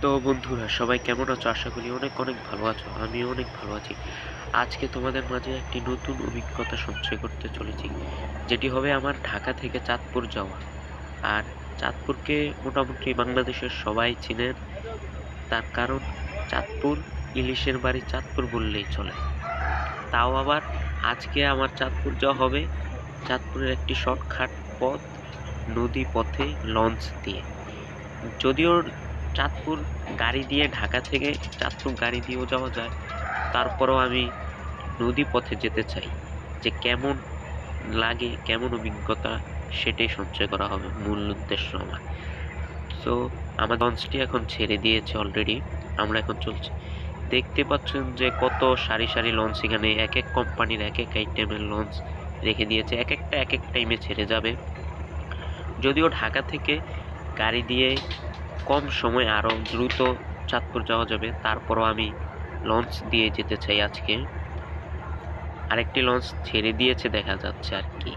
তো বন্ধুরা সবাই কেমন আছো? আশা করি অনেক অনেক ভালো আছো। আমিও অনেক ভালো আছি। আজকে তোমাদের মাঝে একটি নতুন অভিজ্ঞতা সঞ্চয় করতে চলেছি। যেটি হবে আমার ঢাকা থেকে চাঁদপুর যাওয়া। আর চাঁদপুরকে মোটামুটি বাংলাদেশের সবাই চিনেন। তার কারণ চাঁদপুর ইলিশের বাড়ি চাঁদপুর বললেই চলে। তাও আবার আজকে আমার চাঁদপুর যাওয়া হবে চাঁদপুরের একটি শর্টকাট পথ, নদী পথে লঞ্চ দিয়ে। যদিও চাঁদপুর গাড়ি দিয়ে ঢাকা থেকে চাঁদপুর গাড়ি দিয়েও যাওয়া যায়, তারপরেও আমি নদী পথে যেতে চাই। যে কেমন লাগে, কেমন অভিজ্ঞতা, সেটাই সঞ্চয় করা হবে মূল উদ্দেশ্য আমার। তো আমার লঞ্চটি এখন ছেড়ে দিয়েছে অলরেডি। আমরা এখন চলছি। দেখতে পাচ্ছেন যে কত সারি সারি লঞ্চ, এখানে এক এক কোম্পানির এক এক আইটেমের লঞ্চ রেখে দিয়েছে, এক একটা এক এক টাইমে ছেড়ে যাবে। যদিও ঢাকা থেকে গাড়ি দিয়ে কম সময়ে আরো দ্রুত চাঁদপুর যাওয়া যাবে, তারপরও আমি লঞ্চ দিয়ে যেতে চাই আজকে। আরেকটি লঞ্চ ছেড়ে দিয়েছে দেখা যাচ্ছে আর কি।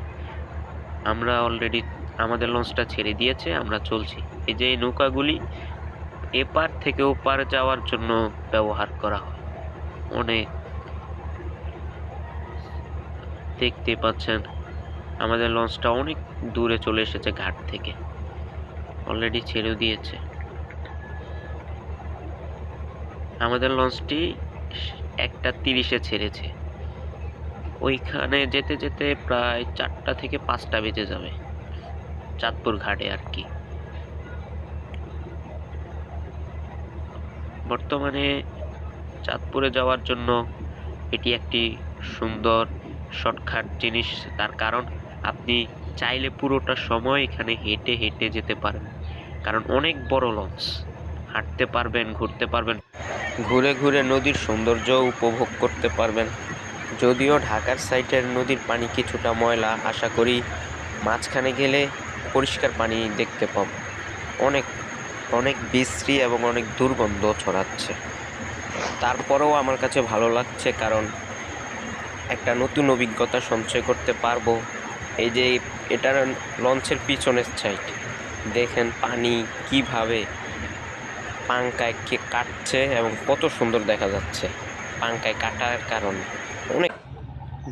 আমরা অলরেডি আমাদের লঞ্চটা ছেড়ে দিয়েছে, আমরা চলছি। এই যে এই নৌকাগুলি এপার থেকে ওপার যাওয়ার জন্য ব্যবহার করা হয়। অনেক দেখতে পাচ্ছেন আমাদের লঞ্চটা অনেক দূরে চলে এসেছে ঘাট থেকে, অলরেডি ছেড়েও দিয়েছে। আমাদের লঞ্চটি 1:30-এ ছেড়েছে। ওইখানে যেতে যেতে প্রায় 4টা থেকে 5টা বেজে যাবে চাঁদপুর ঘাটে আর কি। বর্তমানে চাঁদপুরে যাওয়ার জন্য এটি একটি সুন্দর শর্টকাট জিনিস। তার কারণ আপনি চাইলে পুরোটা সময় এখানে হেঁটে হেঁটে যেতে পারেন, কারণ অনেক বড় লঞ্চ। হাঁটতে পারবেন, ঘুরতে পারবেন, ঘুরে ঘুরে নদীর সৌন্দর্য উপভোগ করতে পারবেন। যদিও ঢাকার সাইডের নদীর পানি কিছুটা ময়লা, আশা করি মাঝখানে গেলে পরিষ্কার পানি দেখতে পাবো। অনেক অনেক বিশ্রী এবং অনেক দুর্গন্ধ ছড়াচ্ছে, তারপরেও আমার কাছে ভালো লাগছে, কারণ একটা নতুন অভিজ্ঞতা সঞ্চয় করতে পারবো। এই যে এটার লঞ্চের পিছনের সাইড দেখেন, পানি কিভাবে পাঙ্কায় কাটছে এবং কত সুন্দর দেখা যাচ্ছে পাঙ্কায় কাটার কারণে। অনেক,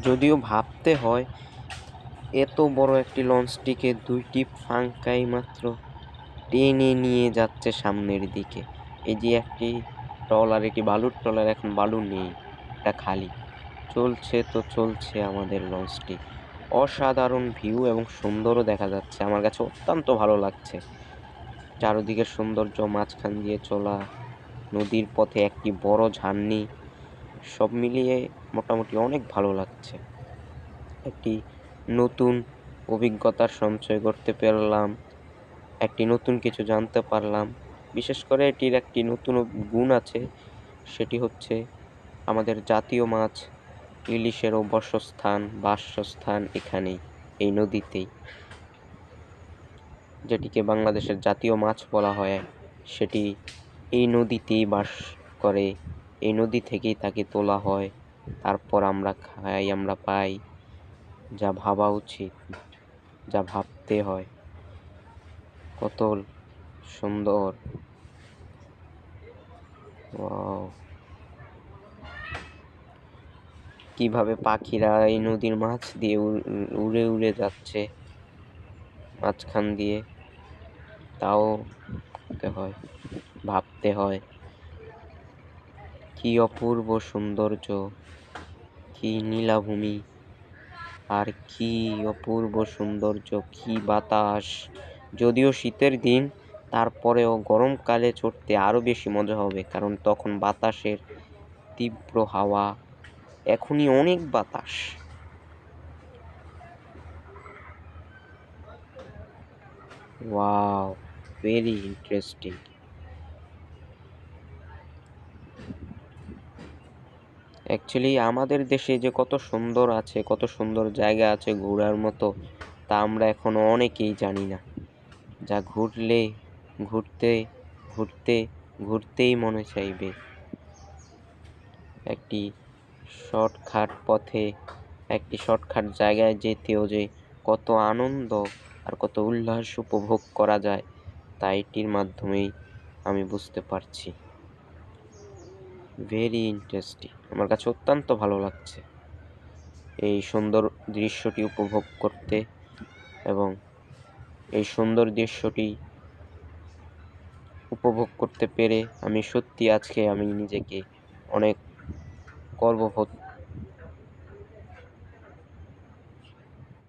যদিও ভাবতে হয় এত বড় একটি লঞ্চটিকে 2টি পাঙ্কাই মাত্র টেনে নিয়ে যাচ্ছে সামনের দিকে। এই যে একটি ট্রলার, এটি বালুর ট্রলার, এখন বালু নেই, এটা খালি। চলছে তো চলছে আমাদের লঞ্চটি। অসাধারণ ভিউ এবং সুন্দরও দেখা যাচ্ছে, আমার কাছে অত্যন্ত ভালো লাগছে। চারদিকের সৌন্দর্য, মাঝখান দিয়ে চলা নদীর পথে একটি বড় ঝার্নি, সব মিলিয়ে মোটামুটি অনেক ভালো লাগছে। একটি নতুন অভিজ্ঞতার সঞ্চয় করতে পারলাম, একটি নতুন কিছু জানতে পারলাম। বিশেষ করে এটির একটি নতুন গুণ আছে, সেটি হচ্ছে আমাদের জাতীয় মাছ ইলিশেরও বাসস্থান এখানেই, এই নদীতেই। যেটিকে বাংলাদেশের জাতীয় মাছ বলা হয়, সেটি এই নদীতেই বাস করে। এই নদী থেকেই তাকে তোলা হয়, তারপর আমরা খাই, আমরা পাই। যা ভাবা উচিত, যা ভাবতে হয়, কত সুন্দর। ওয়াও, কিভাবে পাখিরা এই নদীর মাছ দিয়ে উড়ে উড়ে যাচ্ছে মাঝখান দিয়ে, তাও ভাবতে হয়। কি অপূর্ব সৌন্দর্য, কি নীলাভূমি, আর কি অপূর্ব সৌন্দর্য, কি বাতাস। যদিও শীতের দিন, তারপরেও গরমকালে চড়তে আরো বেশি মজা হবে, কারণ তখন বাতাসের তীব্র হাওয়া। এখনই অনেক বাতাস। Wow, very interesting. অ্যাকচুয়ালি আমাদের দেশে যে কত সুন্দর আছে, কত সুন্দর জায়গা আছে ঘোরার মতো, তা আমরা এখনো অনেকেই জানি না। যা ঘুরতে ঘুরতে ঘুরতেই মনে চাইবে। একটি শর্টকাট পথে, একটি শর্টকাট জায়গায় যেতেও যে কত আনন্দ আর কত উল্লাস উপভোগ করা যায়, তা এটির মাধ্যমেই আমি বুঝতে পারছি। ভেরি ইন্টারেস্টিং, আমার কাছে অত্যন্ত ভালো লাগছে এই সুন্দর দৃশ্যটি উপভোগ করতে, এবং এই সুন্দর দৃশ্যটি উপভোগ করতে পেরে আমি সত্যি আজকে আমি নিজেকে অনেক গর্ববোধ